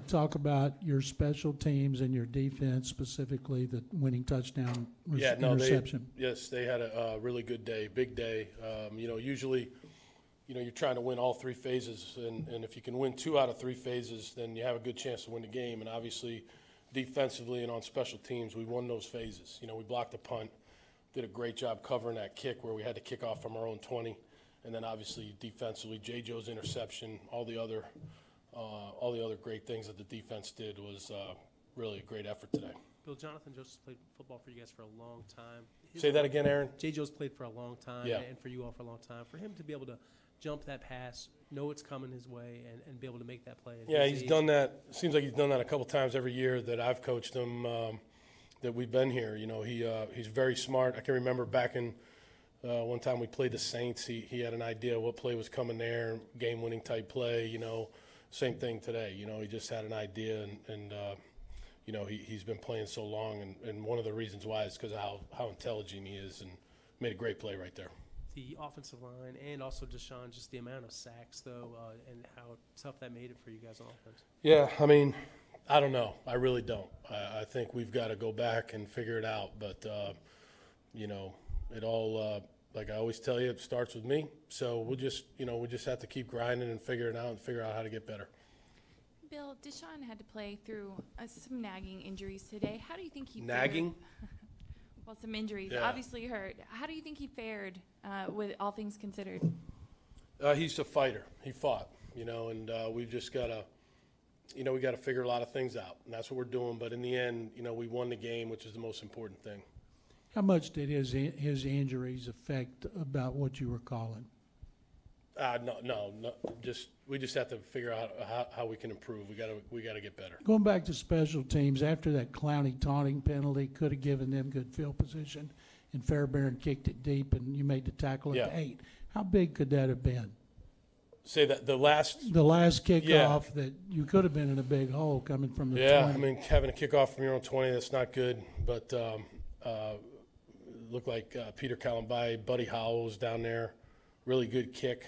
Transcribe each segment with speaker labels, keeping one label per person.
Speaker 1: Talk about your special teams and your defense, specifically the winning touchdown interception.
Speaker 2: They had a really good day, big day. Usually, you're trying to win all three phases, and if you can win 2 out of 3 phases, then you have a good chance to win the game. And obviously, defensively and on special teams, we won those phases. We blocked the punt, did a great job covering that kick where we had to kick off from our own 20, and then obviously defensively, J. Joe's interception, all the other great things that the defense did was really a great effort today.
Speaker 3: Bill, Jonathan Joseph's played football for you guys for a long time.
Speaker 2: Say that again, Aaron.
Speaker 3: J. Joe's played for a long time,
Speaker 2: yeah.
Speaker 3: And for you all for a long time. For him to be able to jump that pass, know it's coming his way, and be able to make that play.
Speaker 2: Yeah, he's done that. Seems like he's done that a couple times every year that I've coached him that we've been here. He's very smart. I can remember back in one time we played the Saints. He had an idea what play was coming there, game-winning type play, Same thing today. He just had an idea, and he's been playing so long, and one of the reasons why is because of how intelligent he is, and made a great play right there.
Speaker 3: The offensive line and also Deshaun, just the amount of sacks, though, and how tough that made it for you guys on offense.
Speaker 2: Yeah, I don't know. I really don't. I think we've got to go back and figure it out, but, it all like I always tell you, it starts with me. So we just have to keep grinding and figure it out and figure out how to get better.
Speaker 4: Bill, Deshaun had to play through some nagging injuries today. How do you think he
Speaker 2: nagging?
Speaker 4: Well, some injuries.
Speaker 2: Yeah.
Speaker 4: Obviously hurt. How do you think he fared with all things considered?
Speaker 2: He's a fighter. He fought, and we've just got to, we got to figure a lot of things out, and that's what we're doing. But in the end, we won the game, which is the most important thing.
Speaker 1: How much did his injuries affect about what you were calling?
Speaker 2: No. We just have to figure out how we can improve. We got to get better.
Speaker 1: Going back to special teams, after that Clowney taunting penalty, could have given them good field position, and Fairbairn kicked it deep, and you made the tackle at the 8. How big could that have been?
Speaker 2: Say that the last
Speaker 1: kickoff that you could have been in a big hole coming from the 20.
Speaker 2: Having a kickoff from your own 20, that's not good. But looked like Peter Kalambai, Buddy Howell was down there. Really good kick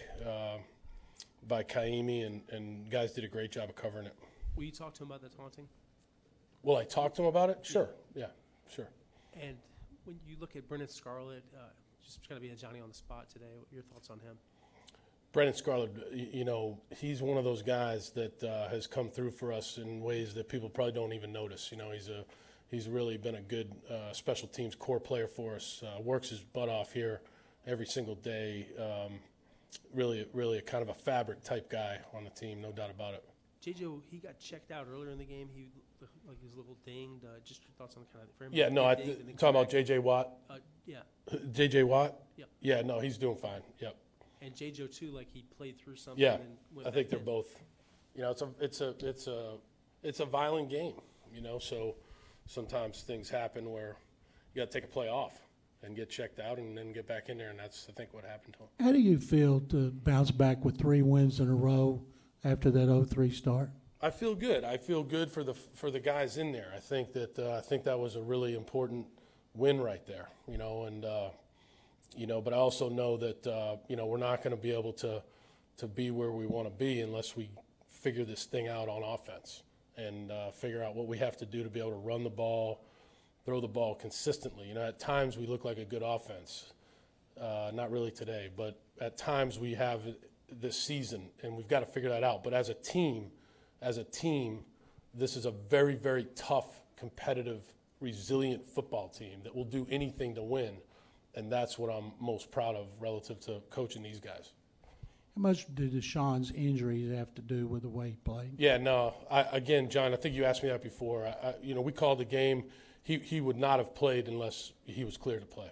Speaker 2: by Kaimi, and guys did a great job of covering it.
Speaker 3: Will you talk to him about the taunting?
Speaker 2: Will I talk to him about it? Sure. Yeah, sure.
Speaker 3: And when you look at Brennan Scarlett, just going to be a Johnny on the spot today, what are your thoughts on him?
Speaker 2: Brennan Scarlett, he's one of those guys that has come through for us in ways that people probably don't even notice. He's really been a good special teams core player for us. Works his butt off here every single day. Really a kind of a fabric type guy on the team, no doubt about it.
Speaker 3: J.J., he got checked out earlier in the game. He was a little dinged. Just your thoughts on kind of for him?
Speaker 2: Yeah, no, talking about J.J. Watt?
Speaker 3: Yeah.
Speaker 2: J.J. Watt?
Speaker 3: Yep.
Speaker 2: Yeah, no, he's doing fine. Yep.
Speaker 3: And J.J. too, he played through something.
Speaker 2: Yeah,
Speaker 3: and
Speaker 2: I think they're both. It's a violent game. So sometimes things happen where you got to take a play off and get checked out and then get back in there, and that's, I think, what happened to him.
Speaker 1: How do you feel to bounce back with 3 wins in a row after that 0-3 start?
Speaker 2: I feel good. I feel good for the guys in there. I think that was a really important win right there, but I also know that, we're not going to be able to be where we want to be unless we figure this thing out on offense and figure out what we have to do to be able to run the ball, throw the ball consistently. At times we look like a good offense. Not really today, but at times we have this season, and we've got to figure that out. But as a team, this is a very, very tough, competitive, resilient football team that will do anything to win, and that's what I'm most proud of relative to coaching these guys.
Speaker 1: How much did Deshaun's injuries have to do with the way he played?
Speaker 2: Yeah, no. Again, John, I think you asked me that before. We called the game. He would not have played unless he was clear to play.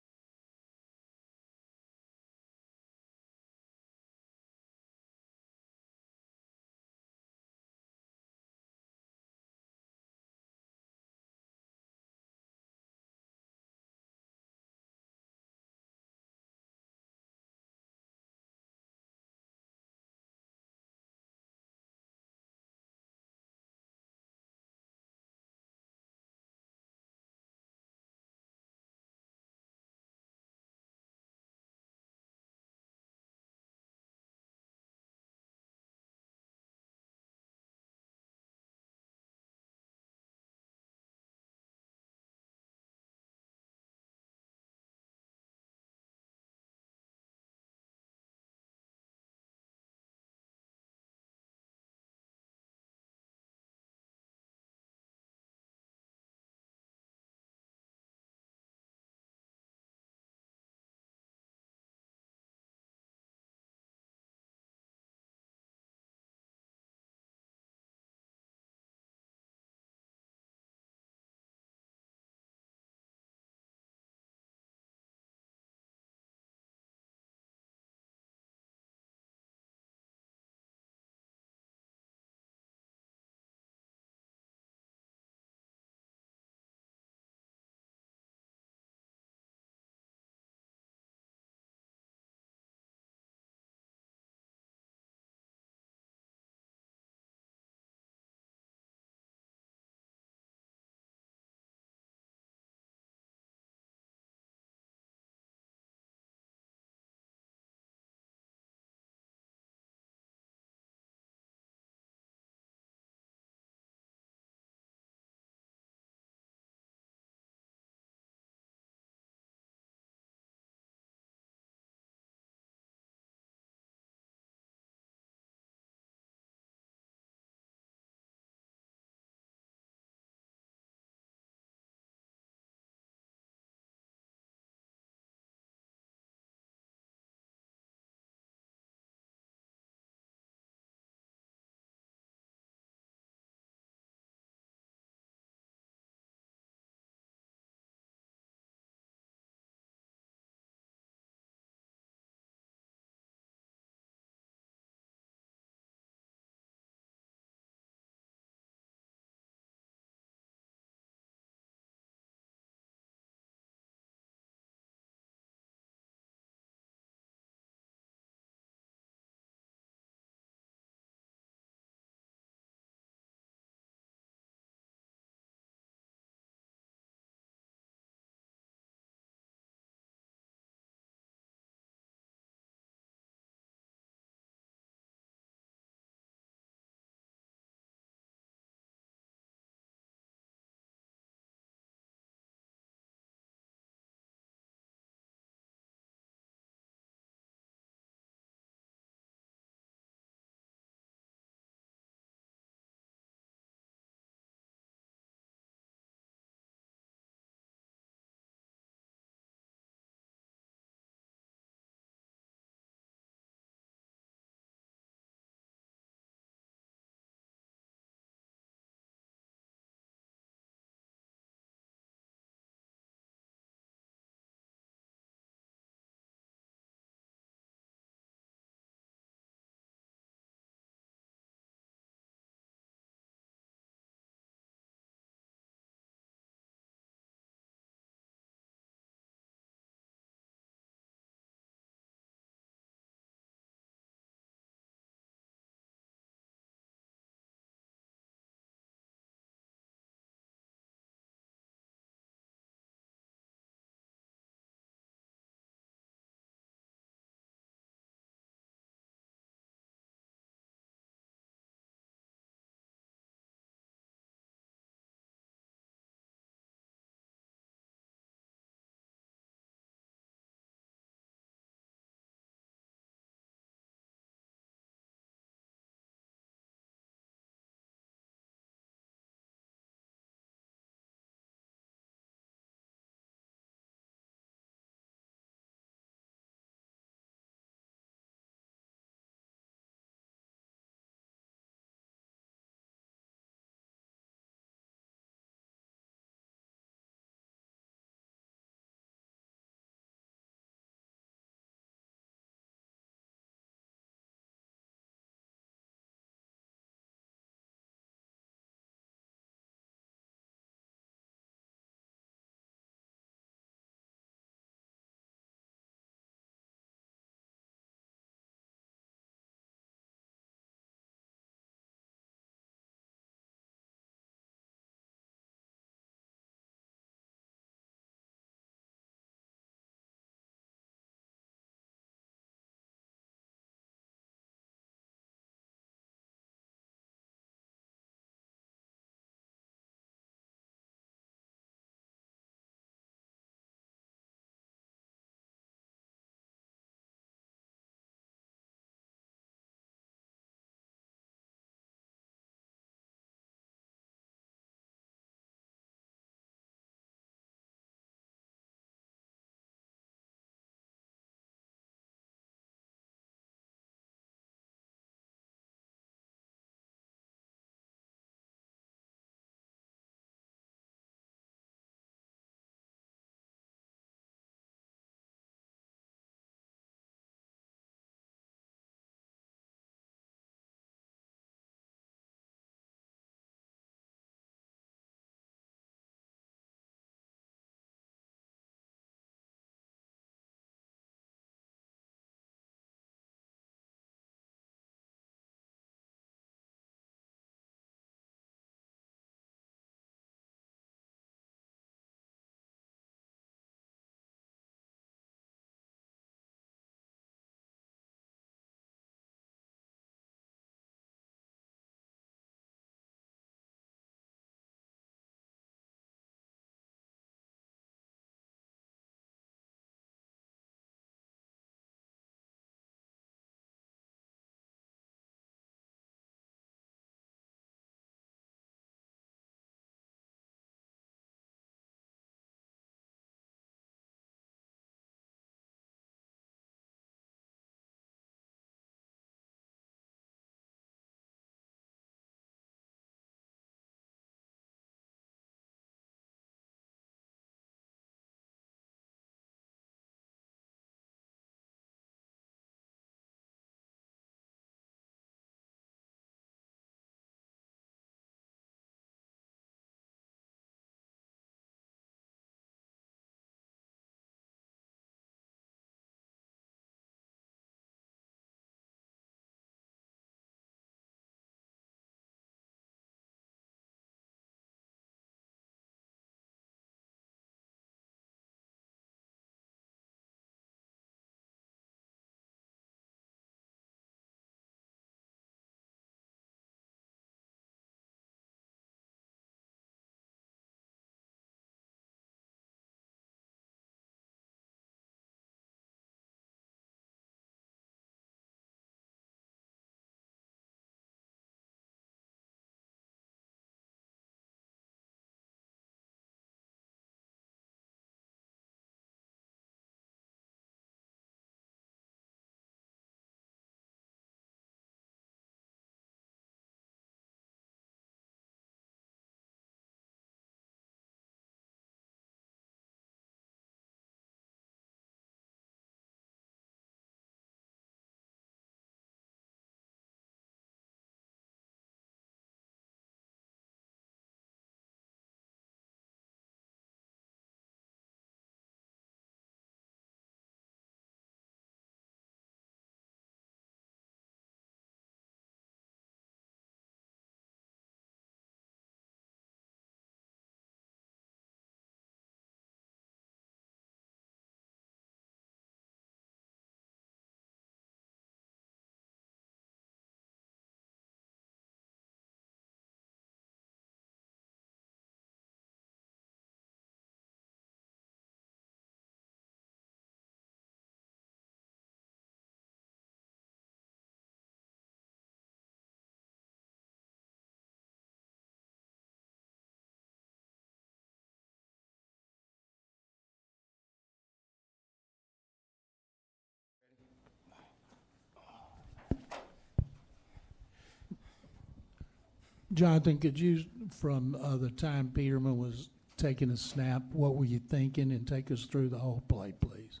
Speaker 1: Jonathan, could you, from the time Peterman was taking a snap, what were you thinking, and take us through the whole play, please?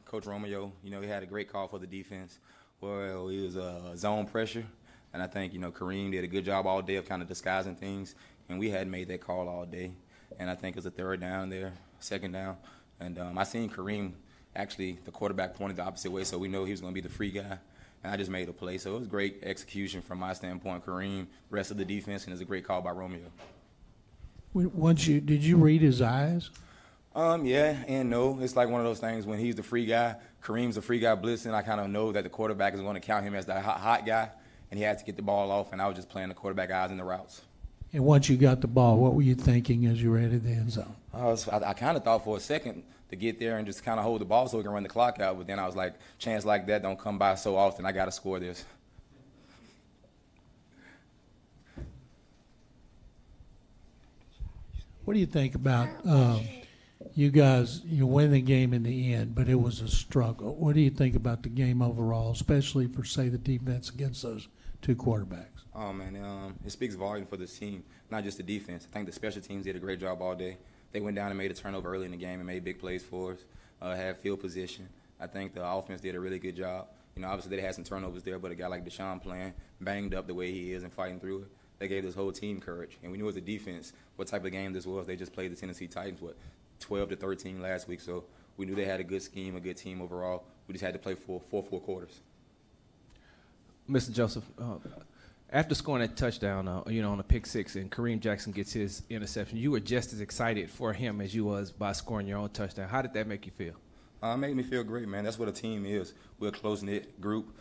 Speaker 5: Coach Romeo, he had a great call for the defense. Well, it was zone pressure, and I think, Kareem did a good job all day of kind of disguising things, and we hadn't made that call all day. And I think it was a third down there, second down, and I seen Kareem, actually, the quarterback pointed the opposite way, so we know he was going to be the free guy, and I just made a play. So it was great execution from my standpoint, Kareem, rest of the defense, and it was a great call by Romeo.
Speaker 1: Did you read his eyes?
Speaker 5: Yeah and no. It's like one of those things when he's the free guy, Kareem's the free guy blitzing, I kind of know that the quarterback is going to count him as the hot guy, and he has to get the ball off, and I was just playing the quarterback eyes in the routes.
Speaker 1: And once you got the ball, what were you thinking as you were headed the end zone?
Speaker 5: I kind of thought for a second to get there and just kind of hold the ball so we can run the clock out, but then I was like, chance like that don't come by so often. I got to score this.
Speaker 1: What do you think about you guys? You win the game in the end, but it was a struggle. What do you think about the game overall, especially for, say, the defense against those two quarterbacks?
Speaker 5: Oh, man, it speaks volume for this team, not just the defense. I think the special teams did a great job all day. They went down and made a turnover early in the game and made big plays for us, had field position. I think the offense did a really good job. Obviously they had some turnovers there, but a guy like Deshaun playing, banged up the way he is and fighting through it, they gave this whole team courage. And we knew as a defense what type of game this was. They just played the Tennessee Titans, 12-13 last week. So we knew they had a good scheme, a good team overall. We just had to play four quarters.
Speaker 6: Mr. Joseph, after scoring that touchdown, on a pick six, and Kareem Jackson gets his interception, you were just as excited for him as you was by scoring your own touchdown. How did that make you feel?
Speaker 5: It made me feel great, man. That's what a team is. We're a close-knit group.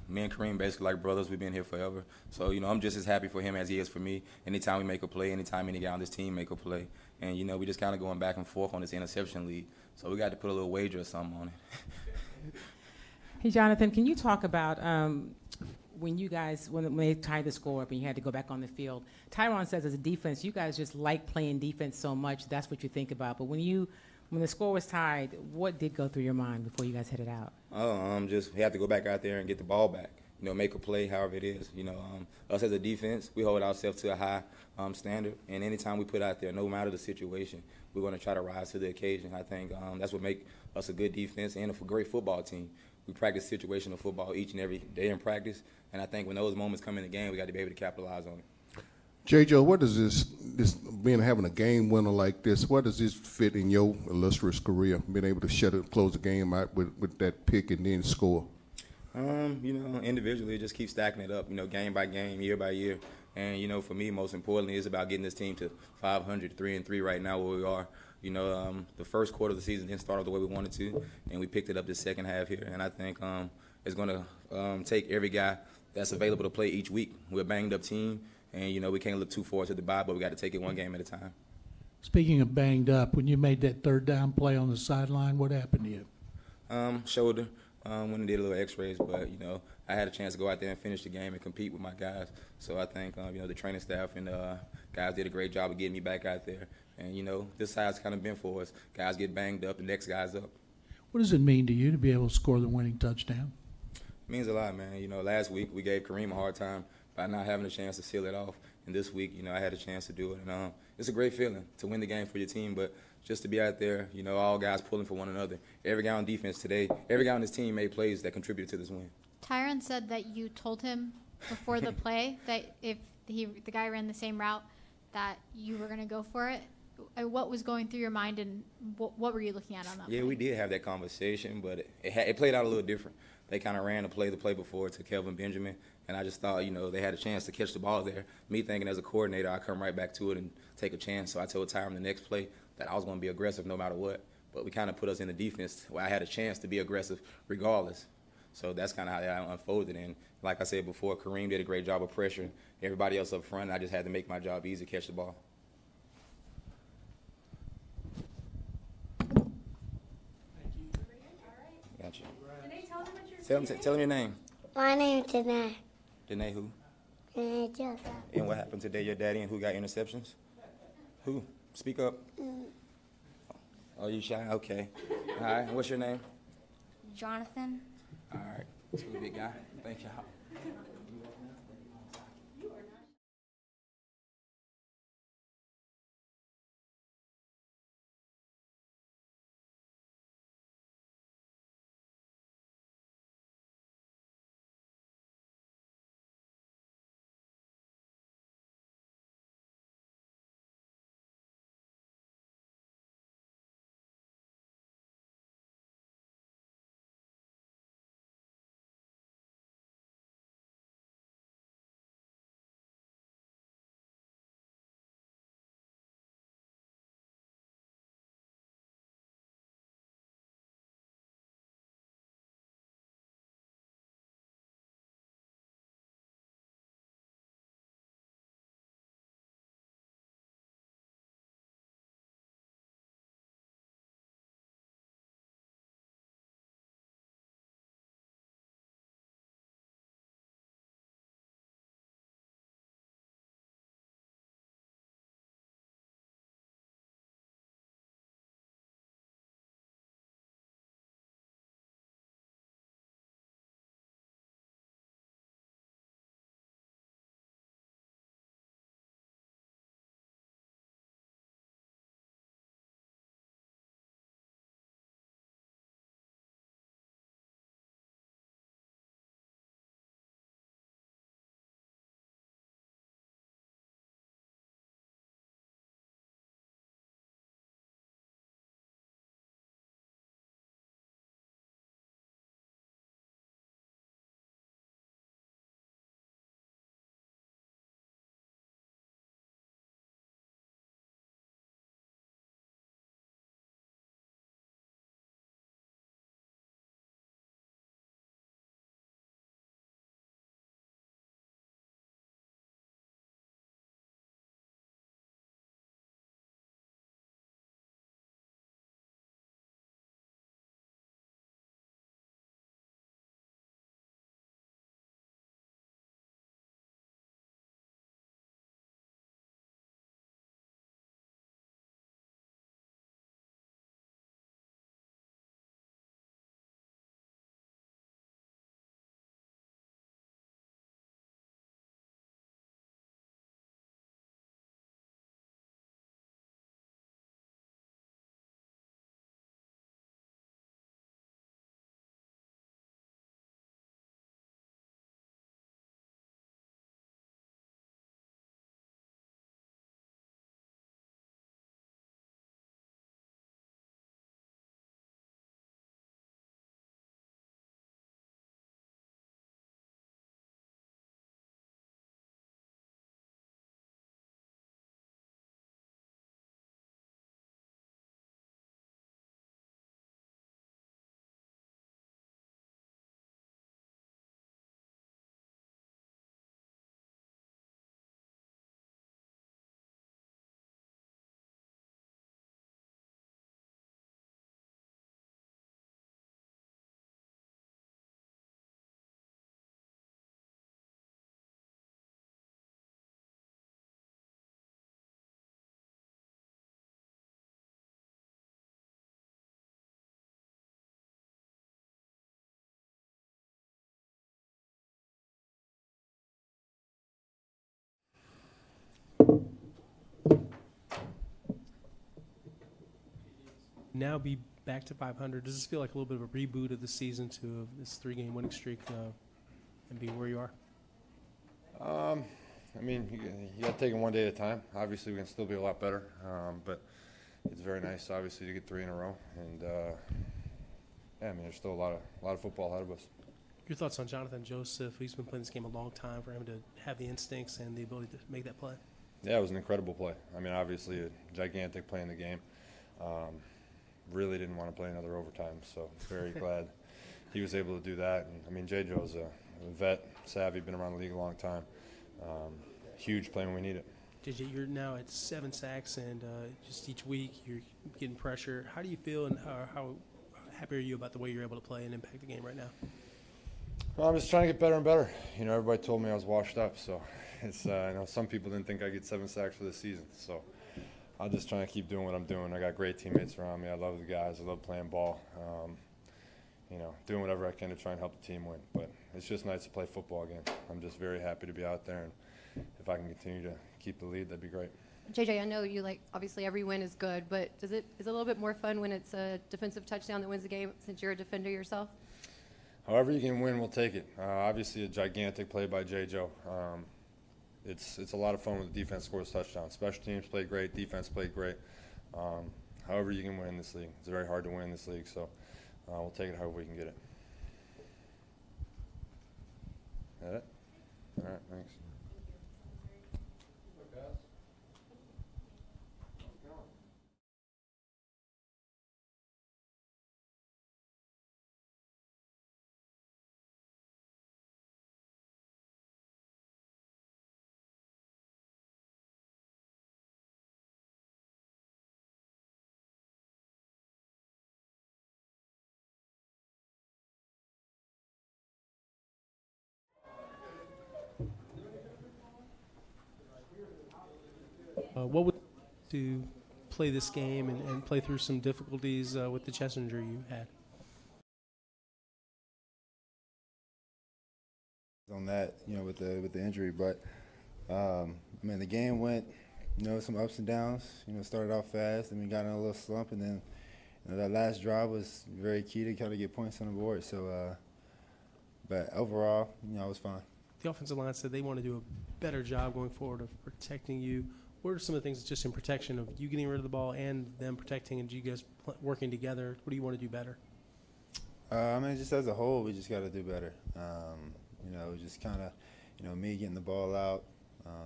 Speaker 5: Me and Kareem basically like brothers. We've been here forever. So, I'm just as happy for him as he is for me. Anytime we make a play, anytime any guy on this team make a play. And, we just kind of going back and forth on this interception lead. So we got to put a little wager or something on it.
Speaker 7: Hey, Jonathan, can you talk about when you guys, when they tied the score up and you had to go back on the field? Tyron says as a defense, you guys just like playing defense so much, that's what you think about. But when the score was tied, what did go through your mind before you guys headed out?
Speaker 5: Just we have to go back out there and get the ball back. Make a play, however it is. Us as a defense, we hold ourselves to a high standard, and anytime we put out there, no matter the situation, we're going to try to rise to the occasion. I think that's what makes us a good defense and a great football team. We practice situational football each and every day in practice, and I think when those moments come in the game, we got to be able to capitalize on it.
Speaker 8: J.J., what does this being having a game winner like this, what does this fit in your illustrious career, being able to close the game out with that pick and then score?
Speaker 5: Individually, just keep stacking it up, game by game, year by year. And, for me, most importantly, it's about getting this team to 500, 3-3 right now where we are. The first quarter of the season didn't start off the way we wanted to, and we picked it up this second half here. And I think it's going to take every guy that's available to play each week. We're a banged-up team, and, we can't look too forward to the bye, but we got to take it one game at a time.
Speaker 1: Speaking of banged up, when you made that third down play on the sideline, what happened to you?
Speaker 5: Shoulder. Went and did a little x-rays, but, I had a chance to go out there and finish the game and compete with my guys. So I think, the training staff and guys did a great job of getting me back out there. And, this side's kind of been for us. Guys get banged up, the next guy's up.
Speaker 1: What does it mean to you to be able to score the winning touchdown?
Speaker 5: It means a lot, man. Last week we gave Kareem a hard time by not having a chance to seal it off. And this week, I had a chance to do it. And it's a great feeling to win the game for your team, but just to be out there, all guys pulling for one another. Every guy on defense today, every guy on this team made plays that contributed to this win.
Speaker 9: Tyron said that you told him before the play that if the guy ran the same route that you were going to go for it. What was going through your mind, and what were you looking at on that play?
Speaker 5: Yeah, we did have that conversation, but it played out a little different. They kind of ran the play before to Kelvin Benjamin, and I just thought, they had a chance to catch the ball there. Me thinking as a coordinator, I'd come right back to it and take a chance. So I told Tyron the next play that I was going to be aggressive no matter what. But we kind of put us in the defense where I had a chance to be aggressive regardless. So that's kind of how that unfolded. And like I said before, Kareem did a great job of pressuring everybody else up front. I just had to make my job easy to catch the ball. Gotcha. Tell him your name.
Speaker 10: My name is Danae.
Speaker 5: Danae who?
Speaker 10: Danae Joseph.
Speaker 5: And what happened today, your daddy, and who got interceptions? Who? Speak up. Oh, you shy? Okay. All right. What's your name?
Speaker 9: Jonathan.
Speaker 5: All right. That's a big guy. Thank y'all.
Speaker 3: now be back to 500. Does this feel like a little bit of a reboot of the season to this 3-game winning streak and be where you are?
Speaker 11: I mean, you got to take it one day at a time. Obviously, we can still be a lot better, but it's very nice, obviously, to get 3 in a row. And yeah, I mean, there's still a lot of football ahead of us.
Speaker 3: Your thoughts on Jonathan Joseph? He's been playing this game a long time. For him to have the instincts and the ability to make that play.
Speaker 11: Yeah, it was an incredible play. I mean, obviously, a gigantic play in the game. Really didn't want to play another overtime, so very glad he was able to do that. And I mean, J. Joe's a vet, savvy, been around the league a long time. Huge play when we need it.
Speaker 3: JJ, you're now at 7 sacks, and just each week you're getting pressure. How do you feel, and how happy are you about the way you're able to play and impact the game right now?
Speaker 11: Well, I'm just trying to get better and better. You know, everybody told me I was washed up, so it's I know some people didn't think I'd get 7 sacks for this season. So I'm just trying to keep doing what I'm doing. I got great teammates around me. I love the guys. I love playing ball. You know, doing whatever I can to try and help the team win. But it's just nice to play football again. I'm just very happy to be out there, and if I can continue to keep the lead, that'd be great.
Speaker 12: JJ, I know you obviously every win is good, but is it a little bit more fun when it's a defensive touchdown that wins the game since you're a defender yourself?
Speaker 11: However you can win, we'll take it. Obviously, a gigantic play by J. Joe. It's a lot of fun when the defense scores touchdowns. Special teams played great, defense played great. However you can win in this league. It's very hard to win in this league, so we'll take it however we can get it. That it? All right, thanks.
Speaker 3: What would to play this game and play through some difficulties with the chest injury you had?
Speaker 13: On that, you know, with the injury, but I mean, the game went, you know, some ups and downs. You know, started off fast, and we got in a little slump, and then you know, that last drive was very key to kind of get points on the board. So, but overall, you know, I was fine.
Speaker 3: The offensive line said they want to do a better job going forward of protecting you. What are some of the things just in protection of you getting rid of the ball and them protecting, and you guys working together? What do you want to do better?
Speaker 13: I mean, just as a whole, we just got to do better. You know, just kind of, you know, me getting the ball out,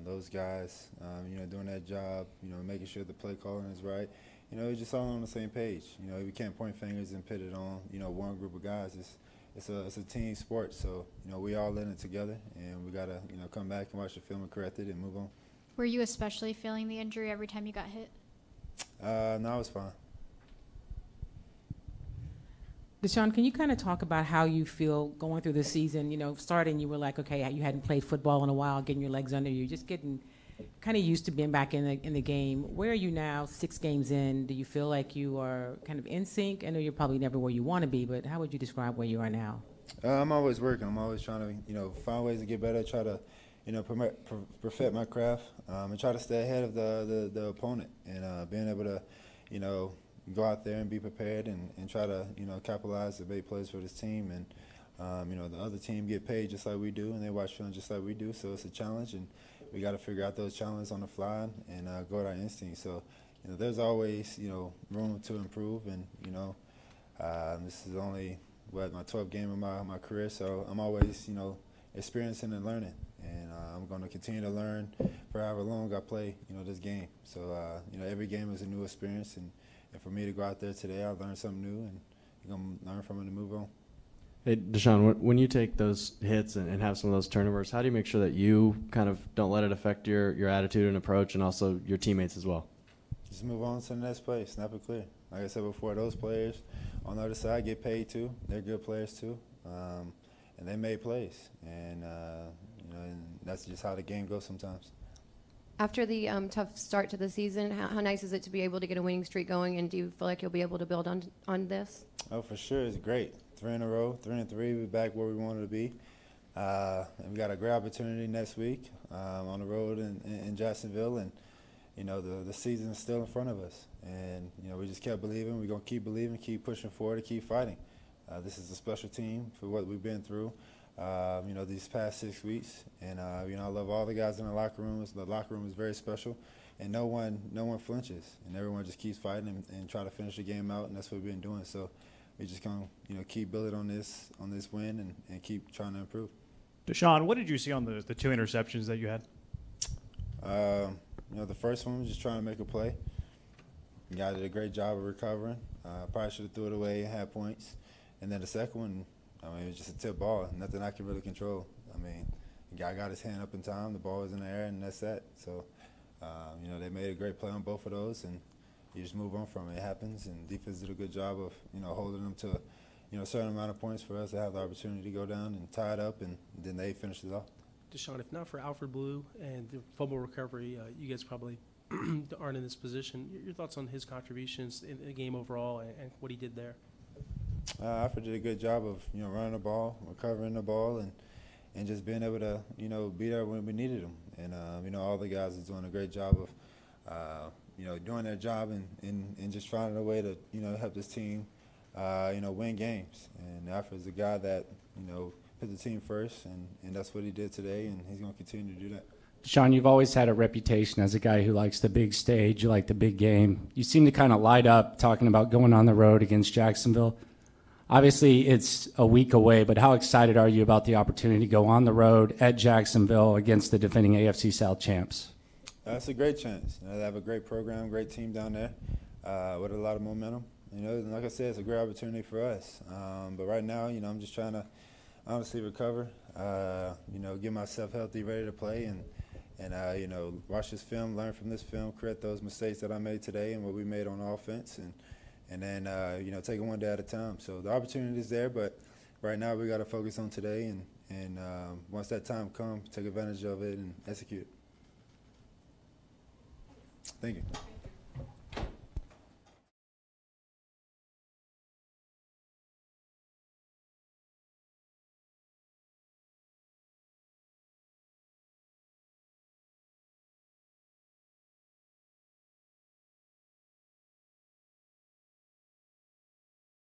Speaker 13: those guys, you know, doing that job, you know, making sure the play calling is right. You know, we're just all on the same page. You know, we can't point fingers and pit it on, you know, one group of guys. It's a team sport, so, you know, we all in it together, and we got to, you know, come back and watch the film and correct it and move on.
Speaker 9: Were you especially feeling the injury every time you got hit?
Speaker 13: No, it was fine.
Speaker 7: Deshaun, can you kind of talk about how you feel going through the season? You know, starting, you were like, okay, you hadn't played football in a while, getting your legs under you, just getting kind of used to being back in the game. Where are you now, 6 games in? Do you feel like you are kind of in sync? I know you're probably never where you want to be, but how would you describe where you are now?
Speaker 13: I'm always working. I'm always trying to, you know, find ways to get better, try to, you know, perfect my craft, and try to stay ahead of the opponent, and being able to, you know, go out there and be prepared and try to, you know, capitalize the big plays for this team. And, you know, the other team get paid just like we do, and they watch film just like we do, so it's a challenge, and we got to figure out those challenges on the fly and go with our instinct. So, you know, there's always, you know, room to improve, and, you know, this is only, my 12th game of my career, so I'm always, you know, experiencing and learning. And I'm going to continue to learn for however long I play, you know, this game. So, you know, every game is a new experience, and for me to go out there today, I learned something new, and I'm going to learn from it and move on.
Speaker 14: Hey, Deshaun, when you take those hits and have some of those turnovers, how do you make sure that you kind of don't let it affect your attitude and approach, and also your teammates as well?
Speaker 13: Just move on to the next play, snap it clear. Like I said before, those players on the other side get paid too. They're good players too, and they made plays. And you know, and that's just how the game goes sometimes.
Speaker 12: After the tough start to the season, how nice is it to be able to get a winning streak going, and do you feel like you'll be able to build on this?
Speaker 13: Oh, for sure. It's great. 3 in a row, 3-3. We're back where we wanted to be. And we got a great opportunity next week on the road in Jacksonville. And you know, the season is still in front of us. And, you know, we just kept believing. We're going to keep believing, keep pushing forward, and keep fighting. This is a special team for what we've been through, you know, these past 6 weeks. And, you know, I love all the guys in the locker room. The locker room is very special. And no one flinches. And everyone just keeps fighting and try to finish the game out, and that's what we've been doing. So we're just going to, you know, keep building on this win and keep trying to improve.
Speaker 15: Deshaun, what did you see on the 2 interceptions that you had?
Speaker 13: You know, the first one was just trying to make a play. The guy did a great job of recovering. Probably should have threw it away and had points. And then the second one, I mean, it was just a tip ball, nothing I could really control. I mean, the guy got his hand up in time, the ball was in the air, and that's that. So, you know, they made a great play on both of those, and you just move on from it. It happens, and defense did a good job of, you know, holding them to, you know, a certain amount of points for us to have the opportunity to go down and tie it up, and then they finished it off.
Speaker 3: Deshaun, if not for Alfred Blue and the fumble recovery, you guys probably aren't in this position. Your thoughts on his contributions in the game overall and what he did there?
Speaker 13: Alfred did a good job of, you know, running the ball, recovering the ball, and just being able to, you know, be there when we needed him. And, you know, all the guys are doing a great job of, you know, doing their job and just finding a way to, you know, help this team, you know, win games. And Alfred's a guy that, you know, put the team first, and that's what he did today, and he's going to continue to do that.
Speaker 16: Sean, you've always had a reputation as a guy who likes the big stage, you like the big game. You seem to kind of light up talking about going on the road against Jacksonville. Obviously, it's a week away, but how excited are you about the opportunity to go on the road at Jacksonville against the defending AFC South champs?
Speaker 13: That's a great chance. You know, they have a great program, great team down there with a lot of momentum. You know, and like I said, it's a great opportunity for us. But right now, you know, I'm just trying to honestly recover, you know, get myself healthy, ready to play, and you know, watch this film, learn from this film, correct those mistakes that I made today and what we made on offense, and then, you know, take it one day at a time. So the opportunity is there, but right now we got to focus on today, and once that time comes, take advantage of it and execute. Thank you.